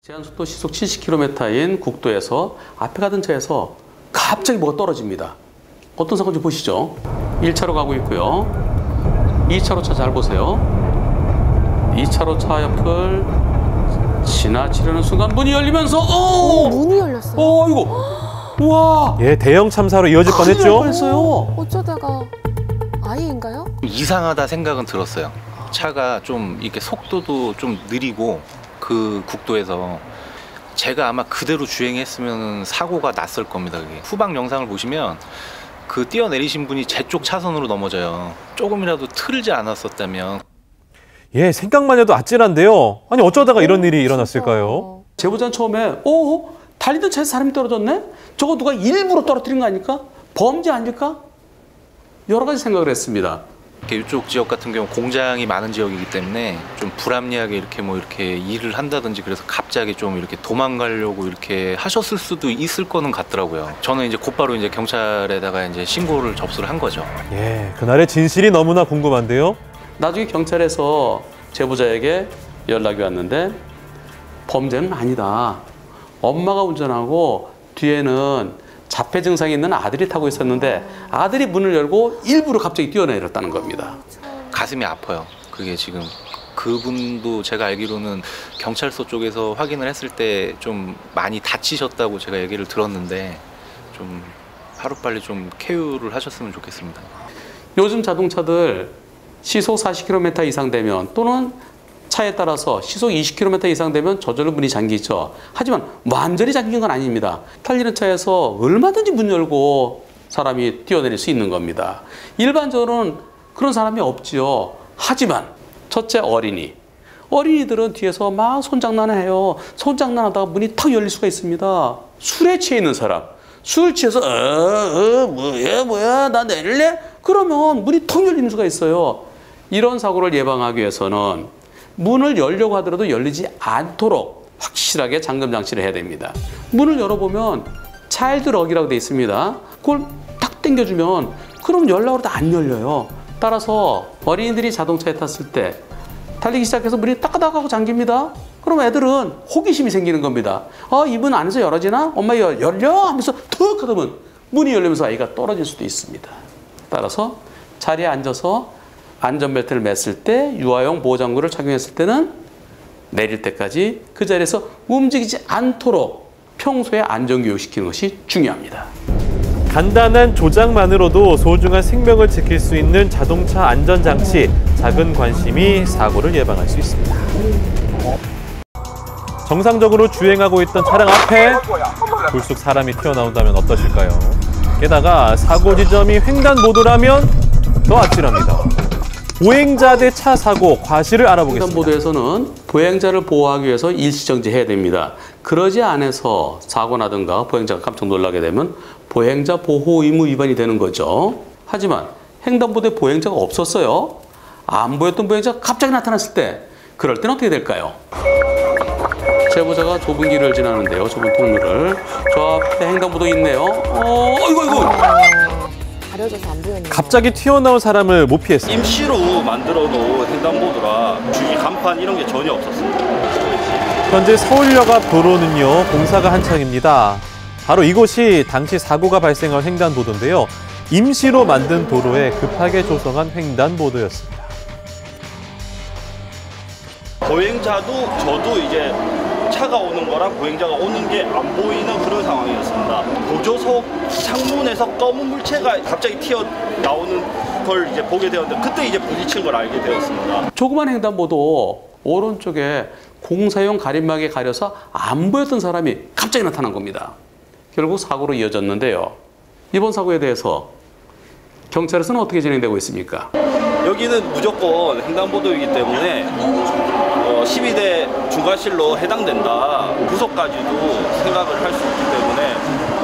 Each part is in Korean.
제한속도 시속 70km인 국도에서 앞에 가던 차에서 갑자기 뭐가 떨어집니다. 어떤 사건인지 보시죠. 1차로 가고 있고요. 2차로 차 잘 보세요. 2차로 차 옆을 지나치려는 순간 문이 열리면서 문이 열렸어요. 이거 와. 예, 대형 참사로 이어질 뻔했죠. 뻔했어요. 어쩌다가 아이인가요? 이상하다 생각은 들었어요. 차가 좀 이렇게 속도도 좀 느리고 그 국도에서 제가 아마 그대로 주행했으면 사고가 났을 겁니다. 그게. 후방 영상을 보시면 그 뛰어내리신 분이 제 쪽 차선으로 넘어져요. 조금이라도 틀지 않았었다면. 예, 생각만 해도 아찔한데요. 아니 어쩌다가 이런 일이 일어났을까요? 제보자는 처음에 달리던 차에서 사람이 떨어졌네? 저거 누가 일부러 떨어뜨린 거 아닐까? 범죄 아닐까? 여러 가지 생각을 했습니다. 이쪽 지역 같은 경우 공장이 많은 지역이기 때문에 좀 불합리하게 이렇게 일을 한다든지 그래서 갑자기 좀 이렇게 도망가려고 이렇게 하셨을 수도 있을 거는 같더라고요. 저는 이제 곧바로 이제 경찰에다가 이제 신고를 접수를 한 거죠. 예, 그날의 진실이 너무나 궁금한데요. 나중에 경찰에서 제보자에게 연락이 왔는데 범죄는 아니다. 엄마가 운전하고 뒤에는 자폐 증상이 있는 아들이 타고 있었는데 아들이 문을 열고 일부러 갑자기 뛰어내렸다는 겁니다. 가슴이 아파요. 그게 지금 그분도 제가 알기로는 경찰서 쪽에서 확인을 했을 때 좀 많이 다치셨다고 제가 얘기를 들었는데 좀 하루빨리 좀 쾌유를 하셨으면 좋겠습니다. 요즘 자동차들 시속 40km 이상 되면 또는 차에 따라서 시속 20km 이상 되면 저절로 문이 잠기죠. 하지만 완전히 잠긴 건 아닙니다. 달리는 차에서 얼마든지 문 열고 사람이 뛰어내릴 수 있는 겁니다. 일반적으로는 그런 사람이 없지요. 하지만 첫째 어린이들은 뒤에서 막 손장난을 해요. 손장난하다가 문이 탁 열릴 수가 있습니다. 술에 취해 있는 사람, 술 취해서 뭐야 나 내릴래? 그러면 문이 턱 열리는 수가 있어요. 이런 사고를 예방하기 위해서는 문을 열려고 하더라도 열리지 않도록 확실하게 잠금 장치를 해야 됩니다. 문을 열어보면 차일드 럭이라고 되어 있습니다. 그걸 딱 당겨주면 그럼 열려고 해도 안 열려요. 따라서 어린이들이 자동차에 탔을 때 달리기 시작해서 문이 따까닥 하고 잠깁니다. 그럼 애들은 호기심이 생기는 겁니다. 이 문 안에서 열어지나? 엄마 열려? 하면서 툭 하면 문이 열리면서 아이가 떨어질 수도 있습니다. 따라서 자리에 앉아서 안전벨트를 맸을 때 유아용 보호장구를 착용했을 때는 내릴 때까지 그 자리에서 움직이지 않도록 평소에 안전교육시키는 것이 중요합니다. 간단한 조작만으로도 소중한 생명을 지킬 수 있는 자동차 안전장치, 작은 관심이 사고를 예방할 수 있습니다. 정상적으로 주행하고 있던 차량 앞에 불쑥 사람이 튀어나온다면 어떠실까요? 게다가 사고 지점이 횡단보도라면 더 아찔합니다. 보행자 대 차 사고 과실을 알아보겠습니다. 횡단보도에서는 보행자를 보호하기 위해서 일시정지해야 됩니다. 그러지 않아서 사고 나든가 보행자가 깜짝 놀라게 되면 보행자 보호 의무 위반이 되는 거죠. 하지만 횡단보도에 보행자가 없었어요. 안 보였던 보행자가 갑자기 나타났을 때 그럴 때는 어떻게 될까요? 제보자가 좁은 길을 지나는데요. 좁은 통로를. 저 앞에 횡단보도 있네요. 이거. 가려져서 안 보였네요. 갑자기 튀어나온 사람을 못 피했어요. 임시로 만들어 놓은 횡단보도라 주위 간판 이런 게 전혀 없었습니다. 현재 서울역 앞 도로는요, 공사가 한창입니다. 바로 이곳이 당시 사고가 발생한 횡단보도인데요. 임시로 만든 도로에 급하게 조성한 횡단보도였습니다. 보행자도 저도 이제 차가 오는 거랑 보행자가 오는 게 안 보이는 그런 상황이었습니다. 보조석 창문에서 검은 물체가 갑자기 튀어나오는 걸 이제 보게 되었는데 그때 이제 부딪힌 걸 알게 되었습니다. 조그만 횡단보도 오른쪽에 공사용 가림막에 가려서 안 보였던 사람이 갑자기 나타난 겁니다. 결국 사고로 이어졌는데요. 이번 사고에 대해서 경찰에서는 어떻게 진행되고 있습니까? 여기는 무조건 횡단보도이기 때문에 12대 중과실로 해당된다. 구속까지도 생각을 할 수 있기 때문에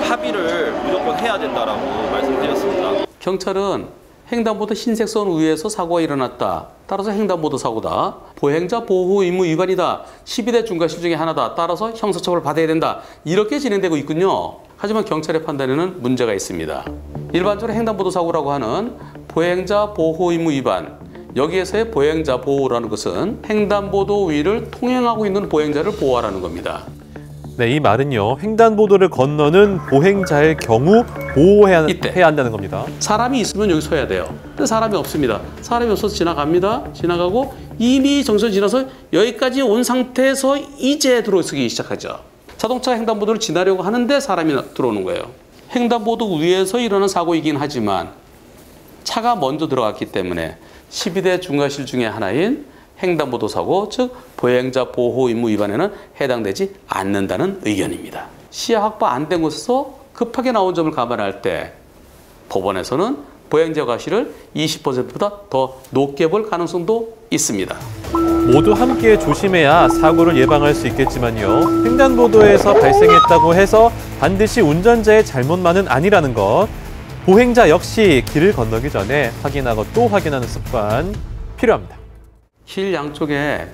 합의를 무조건 해야 된다라고 말씀드렸습니다. 경찰은 횡단보도 흰색 선 위에서 사고가 일어났다. 따라서 횡단보도 사고다. 보행자 보호 의무 위반이다. 12대 중과실 중에 하나다. 따라서 형사처벌을 받아야 된다. 이렇게 진행되고 있군요. 하지만 경찰의 판단에는 문제가 있습니다. 일반적으로 횡단보도 사고라고 하는 보행자 보호 의무 위반, 여기에서의 보행자 보호라는 것은 횡단보도 위를 통행하고 있는 보행자를 보호하라는 겁니다. 네, 이 말은요. 횡단보도를 건너는 보행자의 경우 보호해야 한다는 겁니다. 사람이 있으면 여기 서야 돼요. 근데 사람이 없습니다. 사람이 없어서 지나갑니다. 지나가고 이미 정선 지나서 여기까지 온 상태에서 이제 들어서기 시작하죠. 자동차 횡단보도를 지나려고 하는데 사람이 들어오는 거예요. 횡단보도 위에서 일어난 사고이긴 하지만 차가 먼저 들어갔기 때문에 12대 중과실 중에 하나인 횡단보도 사고, 즉 보행자 보호 의무 위반에는 해당되지 않는다는 의견입니다. 시야 확보 안 된 곳에서 급하게 나온 점을 감안할 때 법원에서는 보행자 과실을 20%보다 더 높게 볼 가능성도 있습니다. 모두 함께 조심해야 사고를 예방할 수 있겠지만요. 횡단보도에서 발생했다고 해서 반드시 운전자의 잘못만은 아니라는 것. 보행자 역시 길을 건너기 전에 확인하고 또 확인하는 습관 필요합니다. 길 양쪽에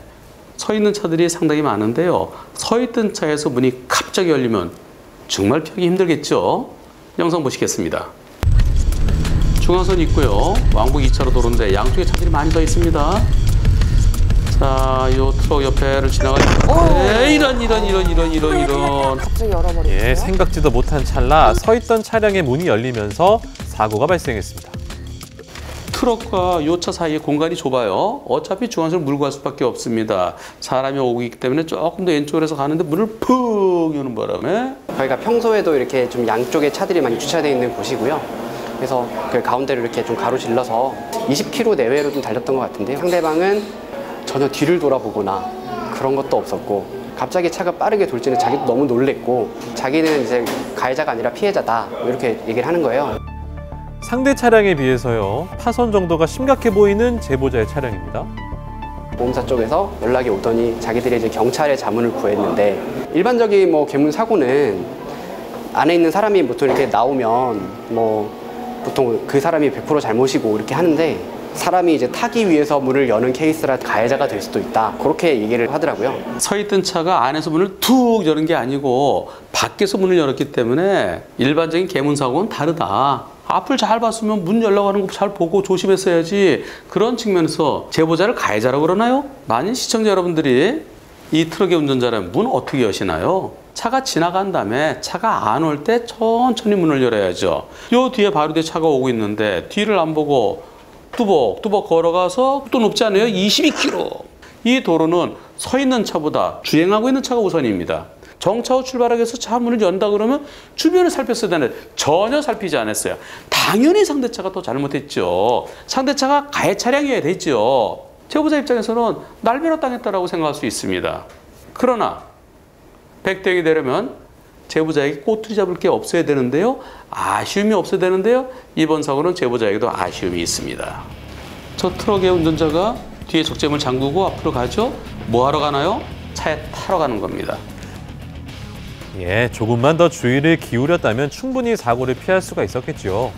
서 있는 차들이 상당히 많은데요. 서 있던 차에서 문이 갑자기 열리면 정말 피하기 힘들겠죠. 영상 보시겠습니다. 중앙선 있고요. 왕복 2차로 도로인데 양쪽에 차들이 많이 서 있습니다. 자, 요 트럭 옆에를 지나갈 때 이런. 갑자기 열어버리죠. 예, 생각지도 못한 찰나 서 있던 차량의 문이 열리면서 사고가 발생했습니다. 트럭과 요 차 사이에 공간이 좁아요. 어차피 중앙선을 물고 갈 수밖에 없습니다. 사람이 오고 있기 때문에 조금 더 왼쪽으로 해서 가는데 문을 푹 여는 바람에 저희가 평소에도 이렇게 좀 양쪽에 차들이 많이 주차되어 있는 곳이고요. 그래서 그 가운데를 이렇게 좀 가로질러서 20km 내외로 좀 달렸던 것 같은데요. 상대방은 전혀 뒤를 돌아보거나 그런 것도 없었고 갑자기 차가 빠르게 돌지는 자기도 너무 놀랬고 자기는 이제 가해자가 아니라 피해자다 이렇게 얘기를 하는 거예요. 상대 차량에 비해서요. 파손 정도가 심각해 보이는 제보자의 차량입니다. 보험사 쪽에서 연락이 오더니 자기들이 이제 경찰에 자문을 구했는데 일반적인 뭐 개문 사고는 안에 있는 사람이 보통 이렇게 나오면 뭐 보통 그 사람이 100% 잘못이고 이렇게 하는데 사람이 이제 타기 위해서 문을 여는 케이스라 가해자가 될 수도 있다. 그렇게 얘기를 하더라고요. 서 있던 차가 안에서 문을 툭 여는 게 아니고 밖에서 문을 열었기 때문에 일반적인 개문 사고는 다르다. 앞을 잘 봤으면 문 열려고 하는 거 잘 보고 조심했어야지. 그런 측면에서 제보자를 가해자라고 그러나요? 만일 시청자 여러분들이 이 트럭의 운전자라면 문 어떻게 여시나요? 차가 지나간 다음에 차가 안 올 때 천천히 문을 열어야죠. 요 뒤에 바로 뒤에 차가 오고 있는데 뒤를 안 보고 뚜벅뚜벅 걸어가서 또 높지 않아요? 22km. 이 도로는 서 있는 차보다 주행하고 있는 차가 우선입니다. 정차후 출발하기 위해서 차 문을 연다 그러면 주변을 살폈어야 되는데 전혀 살피지 않았어요. 당연히 상대차가 또 잘못했죠. 상대차가 가해 차량이어야 됐죠. 제보자 입장에서는 날벼락 당했다라고 생각할 수 있습니다. 그러나 백대행이 되려면 제보자에게 꼬투리 잡을 게 없어야 되는데요. 아쉬움이 없어야 되는데요. 이번 사고는 제보자에게도 아쉬움이 있습니다. 저 트럭의 운전자가 뒤에 적재물 잠그고 앞으로 가죠. 뭐 하러 가나요? 차에 타러 가는 겁니다. 예, 조금만 더 주의를 기울였다면 충분히 사고를 피할 수가 있었겠죠.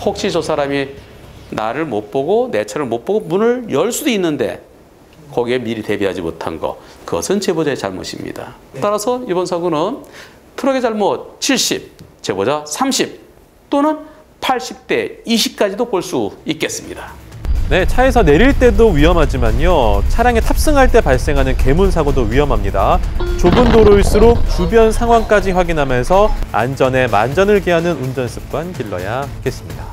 혹시 저 사람이 나를 못 보고 내 차를 못 보고 문을 열 수도 있는데 거기에 미리 대비하지 못한 거, 그것은 제보자의 잘못입니다. 따라서 이번 사고는 트럭의 잘못 70, 제보자 30 또는 80대 20까지도 볼 수 있겠습니다. 네, 차에서 내릴 때도 위험하지만요. 차량에 탑승할 때 발생하는 개문 사고도 위험합니다. 좁은 도로일수록 주변 상황까지 확인하면서 안전에 만전을 기하는 운전 습관 길러야 하겠습니다.